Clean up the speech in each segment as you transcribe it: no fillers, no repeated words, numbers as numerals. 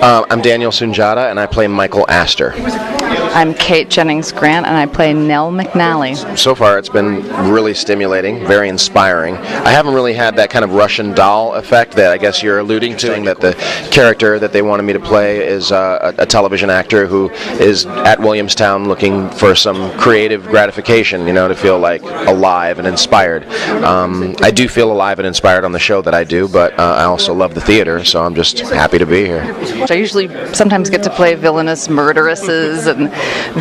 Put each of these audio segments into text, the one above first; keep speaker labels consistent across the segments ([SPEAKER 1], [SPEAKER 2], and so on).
[SPEAKER 1] I'm Daniel Sunjata, and I play Michael Astor.
[SPEAKER 2] I'm Kate Jennings Grant, and I play Nell McNally.
[SPEAKER 1] So far, it's been really stimulating, very inspiring. I haven't really had that kind of Russian doll effect that I guess you're alluding to, that the character that they wanted me to play is a television actor who is at Williamstown looking for some creative gratification, to feel like alive and inspired. I do feel alive and inspired on the show that I do, but I also love the theater, so I'm just happy to be here.
[SPEAKER 2] I usually sometimes get to play villainous murderesses and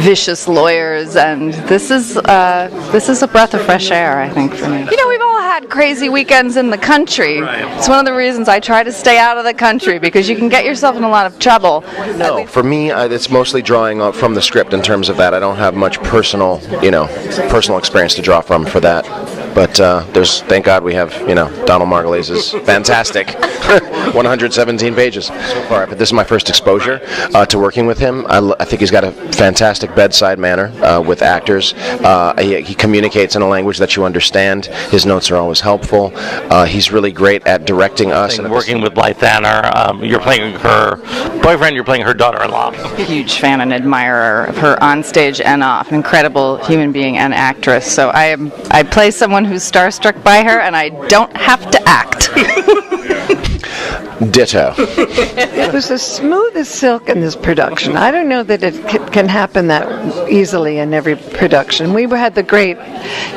[SPEAKER 2] vicious lawyers, and this is a breath of fresh air, I think, for me. We've all had crazy weekends in the country. It's one of the reasons I try to stay out of the country, because you can get yourself in a lot of trouble.
[SPEAKER 1] No, for me, it's mostly drawing from the script in terms of that. I don't have much personal experience to draw from for that. But thank God we have, Donald Margulies is fantastic. 117 pages so far. But this is my first exposure to working with him. I think he's got a fantastic bedside manner with actors. He communicates in a language that you understand. His notes are always helpful. He's really great at directing us.
[SPEAKER 3] And working with Blythe Danner, you're playing her boyfriend, you're playing her daughter-in-law.
[SPEAKER 2] Huge fan and admirer of her on stage and off. An incredible human being and actress. So I play someone who's starstruck by her, and I don't have to act.
[SPEAKER 1] Ditto.
[SPEAKER 4] It was as smooth as silk in this production. I don't know that it can happen that easily in every production. We had the great,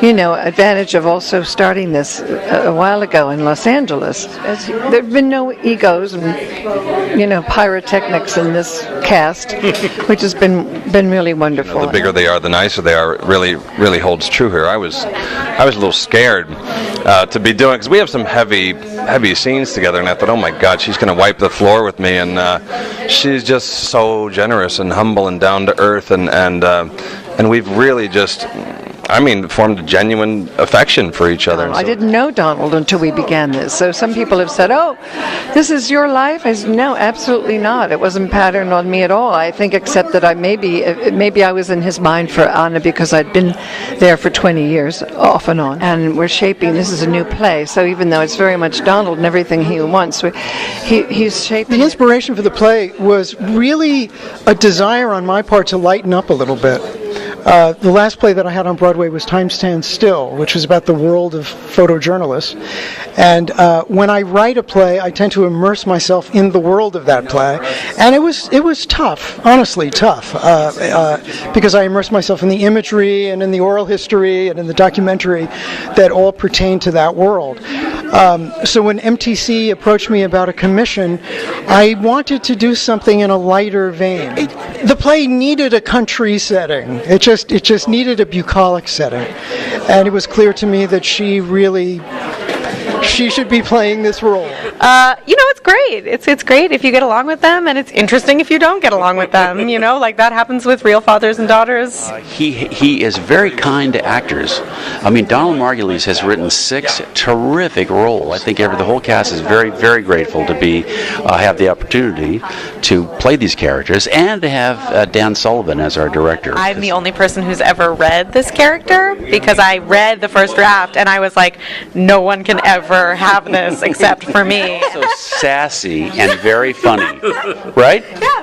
[SPEAKER 4] advantage of also starting this a while ago in Los Angeles. There have been no egos and, pyrotechnics in this cast, which has been really wonderful.
[SPEAKER 5] The bigger they are, the nicer they are. It really holds true here. I was a little scared to be doing, because we have some heavy scenes together, and I thought, oh my God, she's going to wipe the floor with me, and she's just so generous and humble and down to earth, and we've really just, formed a genuine affection for each other.
[SPEAKER 4] I didn't know Donald until we began this. So some people have said, oh, this is your life? I said, no, absolutely not. It wasn't patterned on me at all. I think except that maybe I was in his mind for Anna because I'd been there for 20 years, off and on. And we're shaping, this is a new play, so even though it's very much Donald and everything he wants, he's shaping.
[SPEAKER 6] The inspiration for the play was really a desire on my part to lighten up a little bit. The last play that I had on Broadway was Time Stands Still, which was about the world of photojournalists. And when I write a play, I tend to immerse myself in the world of that play. And it was tough, honestly tough, because I immersed myself in the imagery and in the oral history and in the documentary that all pertain to that world. So when MTC approached me about a commission, I wanted to do something in a lighter vein. The play needed a country setting. It just needed a bucolic setting. And it was clear to me that she should be playing this role.
[SPEAKER 7] It's great. It's great if you get along with them, and it's interesting if you don't get along with them. Like that happens with real fathers and daughters.
[SPEAKER 8] He is very kind to actors. Donald Margulies has written 6 terrific roles. I think the whole cast is very, very grateful to have the opportunity to play these characters and to have Dan Sullivan as our director.
[SPEAKER 7] I'm the only person who's ever read this character, because I read the first draft and I was like, no one can ever have this except for me.
[SPEAKER 8] So sassy and very funny, right?
[SPEAKER 7] Yeah.